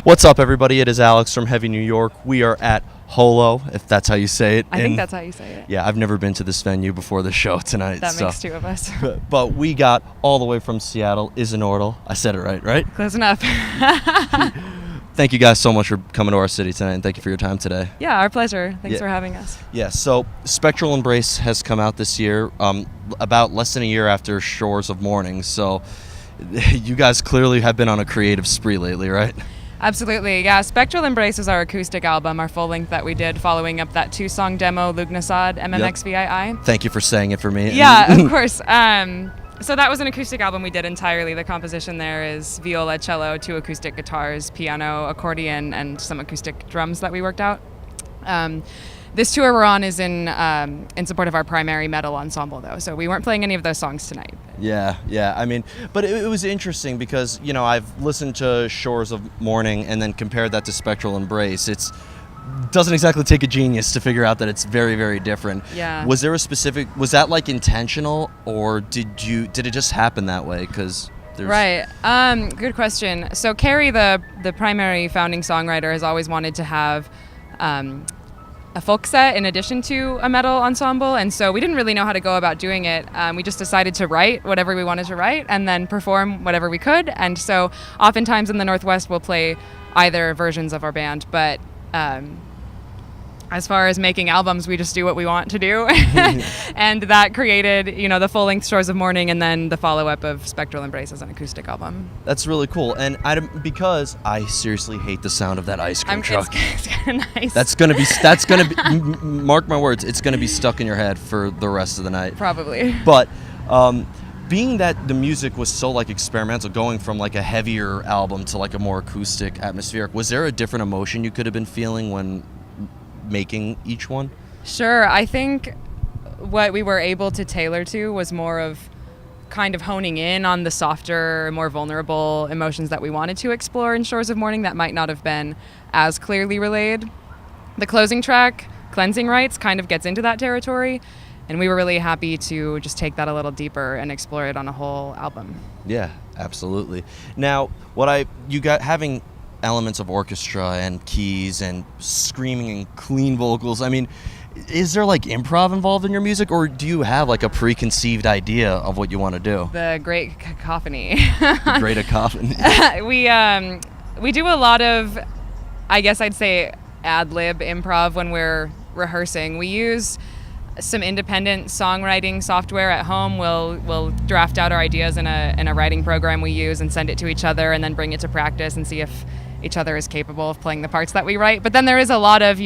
What's up, everybody? It is Alex from Heavy New York. We are at Holo, if that's how you say it. I think that's how you say it. Yeah, I've never been to this venue before the show tonight. That makes two of us. But we got all the way from Seattle, Isenordal. I said it right? Close enough. Thank you guys so much for coming to our city tonight, and thank you for your time today. Yeah, our pleasure. Thanks for having us. Yeah, so Spectral Embrace has come out this year, about less than a year after Shores of Morning. So you guys clearly have been on a creative spree lately, right? Absolutely, yeah. Spectral Embrace is our acoustic album, our full length that we did following up that 2-song demo, Lugnasad, MMXVII. Thank you for saying it for me. Yeah, of course. So that was an acoustic album we did entirely. The composition there is viola, cello, 2 acoustic guitars, piano, accordion, and some acoustic drums that we worked out. This tour we're on is in support of our primary metal ensemble, though, so we weren't playing any of those songs tonight. Yeah. I mean, but it was interesting because, you know, I've listened to Shores of Morning and then compared that to Spectral Embrace. Doesn't exactly take a genius to figure out that it's very, very different. Yeah. Was that like intentional, or did it just happen that way? Right. Good question. So Carrie, the primary founding songwriter, has always wanted to have a folk set in addition to a metal ensemble, and so we didn't really know how to go about doing it. We just decided to write whatever we wanted to write and then perform whatever we could. And so oftentimes in the Northwest we'll play either versions of our band, but as far as making albums, we just do what we want to do. And that created, the full-length Shores of Morning and then the follow-up of Spectral Embrace as an acoustic album. That's really cool. And because I seriously hate the sound of that ice cream truck. It's kind of nice. That's gonna be mark my words, it's gonna be stuck in your head for the rest of the night. Probably. But being that the music was so like experimental, going from like a heavier album to like a more acoustic, atmospheric, was there a different emotion you could have been feeling when making each one? Sure. I think what we were able to tailor to was more of kind of honing in on the softer, more vulnerable emotions that we wanted to explore in Shores of Morning that might not have been as clearly relayed. The closing track, Cleansing Rites, kind of gets into that territory, and we were really happy to just take that a little deeper and explore it on a whole album. Yeah, absolutely. Now, having elements of orchestra and keys and screaming and clean vocals, I mean, is there like improv involved in your music, or do you have like a preconceived idea of what you want to do? The great cacophony. The great cacophony. We do a lot of, I guess I'd say, ad-lib improv when we're rehearsing. We use some independent songwriting software at home. We'll draft out our ideas in a writing program we use and send it to each other and then bring it to practice and see if each other is capable of playing the parts that we write. But then there is a lot of,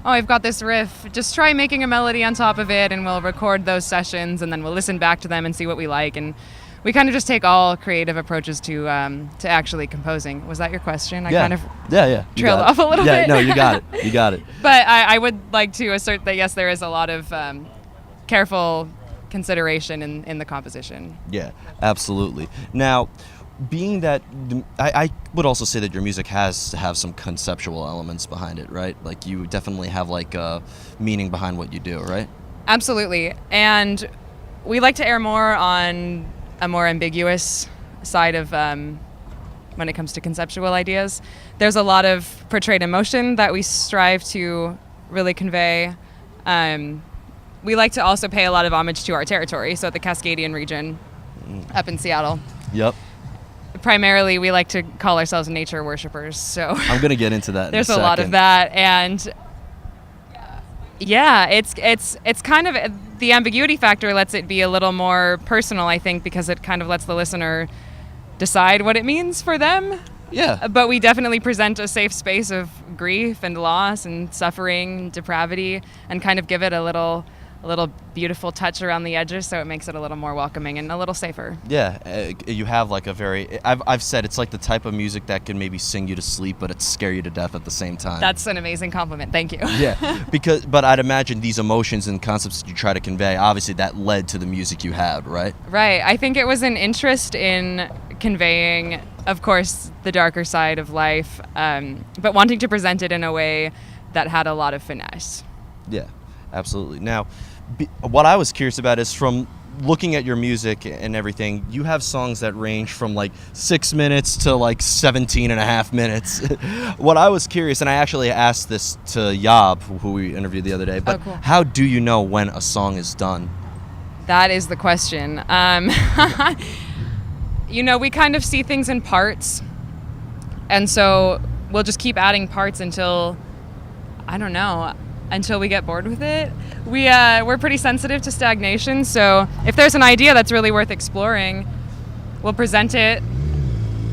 I've got this riff, just try making a melody on top of it, and we'll record those sessions and then we'll listen back to them and see what we like. And we kind of just take all creative approaches to actually composing. Was that your question? I kind of trailed off a little bit. Yeah, no, you got it. But I would like to assert that, yes, there is a lot of careful consideration in the composition. Yeah, absolutely. Now, being that, I would also say that your music has to have some conceptual elements behind it, right? Like you definitely have like a meaning behind what you do, right? Absolutely. And we like to err more on a more ambiguous side of when it comes to conceptual ideas. There's a lot of portrayed emotion that we strive to really convey. We like to also pay a lot of homage to our territory, so the Cascadian region up in Seattle. Yep. Primarily, we like to call ourselves nature worshipers, so I'm going to get into that there's in a lot of that, and yeah, it's kind of, the ambiguity factor lets it be a little more personal, I think, because it kind of lets the listener decide what it means for them. Yeah. But we definitely present a safe space of grief and loss and suffering and depravity, and kind of give it a little beautiful touch around the edges, so it makes it a little more welcoming and a little safer. Yeah, you have like a very, I've said it's like the type of music that can maybe sing you to sleep, but it scare you to death at the same time. That's an amazing compliment, thank you. Yeah, but I'd imagine these emotions and concepts that you try to convey, obviously that led to the music you had, right? Right, I think it was an interest in conveying, of course, the darker side of life, but wanting to present it in a way that had a lot of finesse. Yeah, absolutely. Now, what I was curious about is from looking at your music and everything, you have songs that range from like 6 minutes to like 17 and a half minutes. What I was curious, and I actually asked this to Yob, who we interviewed the other day, but cool. How do you know when a song is done? That is the question. We kind of see things in parts, and so we'll just keep adding parts until we get bored with it. We're pretty sensitive to stagnation, so if there's an idea that's really worth exploring, we'll present it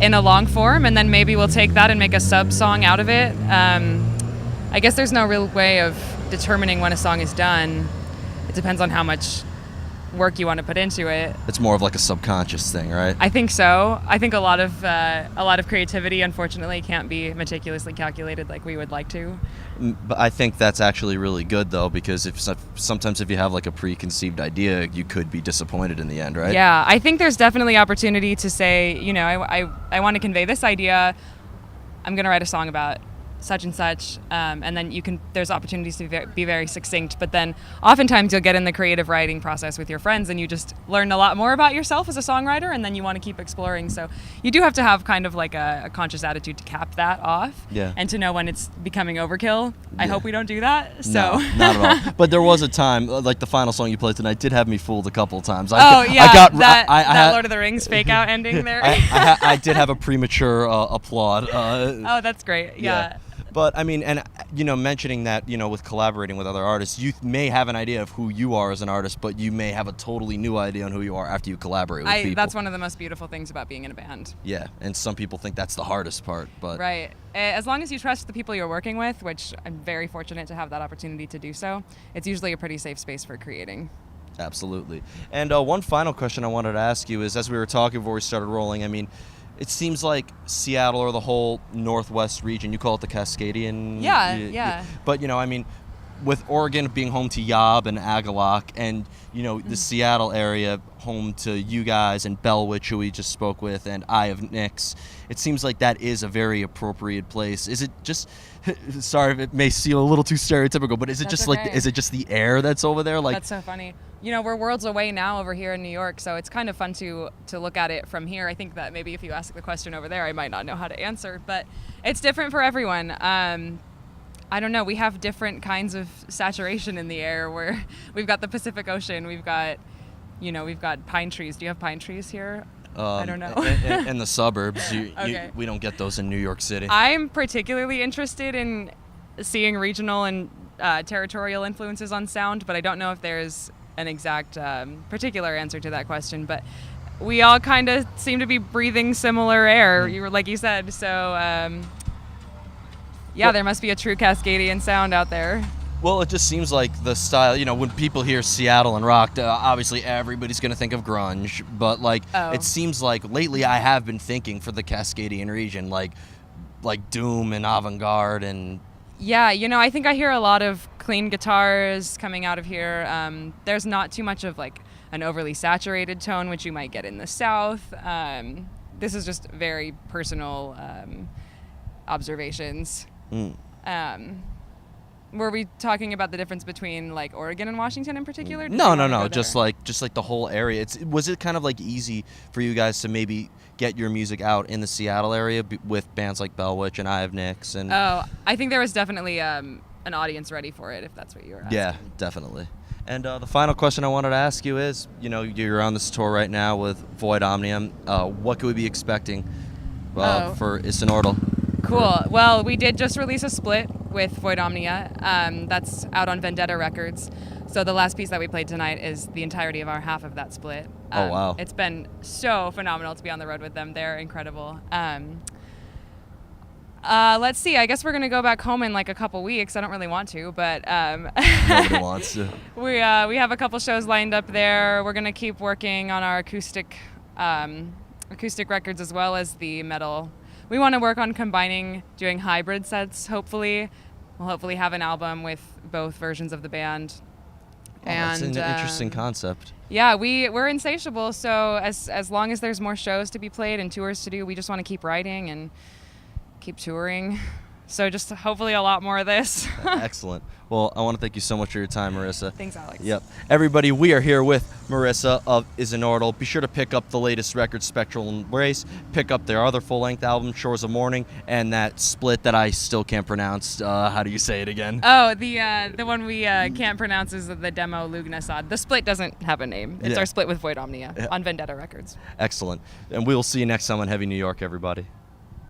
in a long form, and then maybe we'll take that and make a sub-song out of it. I guess there's no real way of determining when a song is done. It depends on how much work you want to put into it. It's more of like a subconscious thing, right? I think so. I think a lot of creativity, unfortunately, can't be meticulously calculated like we would like to. But I think that's actually really good, though, because sometimes if you have like a preconceived idea, you could be disappointed in the end, right? Yeah, I think there's definitely opportunity to say, I want to convey this idea. I'm going to write a song about such and such, and then there's opportunities to be very succinct, but then oftentimes you'll get in the creative writing process with your friends and you just learn a lot more about yourself as a songwriter, and then you want to keep exploring. So you do have to have kind of like a conscious attitude to cap that off, and to know when it's becoming overkill. I hope we don't do that. So no, not at all. But there was a time, like the final song you played tonight did have me fooled a couple of times. That Lord of the Rings fake out ending there. I did have a premature applaud. Oh, that's great. Yeah. But I mean, and mentioning that, with collaborating with other artists, you may have an idea of who you are as an artist, but you may have a totally new idea on who you are after you collaborate with people. That's one of the most beautiful things about being in a band. Yeah, and some people think that's the hardest part, but right. As long as you trust the people you're working with, which I'm very fortunate to have that opportunity to do so, it's usually a pretty safe space for creating. Absolutely. And one final question I wanted to ask you is, as we were talking before we started rolling, I mean, it seems like Seattle or the whole Northwest region, you call it the Cascadian. Yeah. But, I mean, with Oregon being home to Yob and Agalock, and, the Seattle area home to you guys and Bellwitch, who we just spoke with, and Eye of Nyx, it seems like that is a very appropriate place. Is it just, sorry if it may seem a little too stereotypical, but is it is it just the air that's over there? Like, that's so funny. We're worlds away now over here in New York, so it's kind of fun to look at it from here. I think that maybe if you ask the question over there, I might not know how to answer, but it's different for everyone. I don't know. We have different kinds of saturation in the air, where we've got the Pacific Ocean, we've got pine trees. Do you have pine trees here? I don't know. In the suburbs, Okay. we don't get those in New York City. I'm particularly interested in seeing regional and territorial influences on sound, but I don't know if there's an exact particular answer to that question. But we all kind of seem to be breathing similar air, like you said. So there must be a true Cascadian sound out there. Well, it just seems like the style, when people hear Seattle and rock, obviously everybody's going to think of grunge. But, It seems like lately I have been thinking for the Cascadian region, like doom and avant-garde and... Yeah, I think I hear a lot of clean guitars coming out of here. There's not too much of, an overly saturated tone, which you might get in the South. This is just very personal observations. Were we talking about the difference between Oregon and Washington in particular? No. Just like the whole area. Was it kind of easy for you guys to maybe get your music out in the Seattle area with bands like Bellwitch and Eye of Nyx? And I think there was definitely an audience ready for it, if that's what you were asking. Yeah, definitely. And the final question I wanted to ask you is, you're on this tour right now with Void Omnium. What could we be expecting for Isenordal? Cool. Well, we did just release a split with Void Omnia. That's out on Vendetta Records. So the last piece that we played tonight is the entirety of our half of that split. Oh, wow. It's been so phenomenal to be on the road with them. They're incredible. Let's see. I guess we're going to go back home in a couple weeks. I don't really want to, but... Nobody wants to. We have a couple shows lined up there. We're going to keep working on our acoustic records as well as the metal. We want to work on doing hybrid sets, hopefully. We'll hopefully have an album with both versions of the band. That's an interesting concept. Yeah, we're insatiable, so as long as there's more shows to be played and tours to do, we just want to keep writing and keep touring. So just hopefully a lot more of this. Excellent. Well, I want to thank you so much for your time, Marisa. Thanks, Alex. Yep. Everybody, we are here with Marisa of Isenordal. Be sure to pick up the latest record, Spectral Embrace. Pick up their other full-length album, Shores of Morning, and that split that I still can't pronounce. How do you say it again? Oh, the one we can't pronounce is the demo Lugnasad. The split doesn't have a name. It's our split with Void Omnia on Vendetta Records. Excellent. And we will see you next time on Heavy New York, everybody.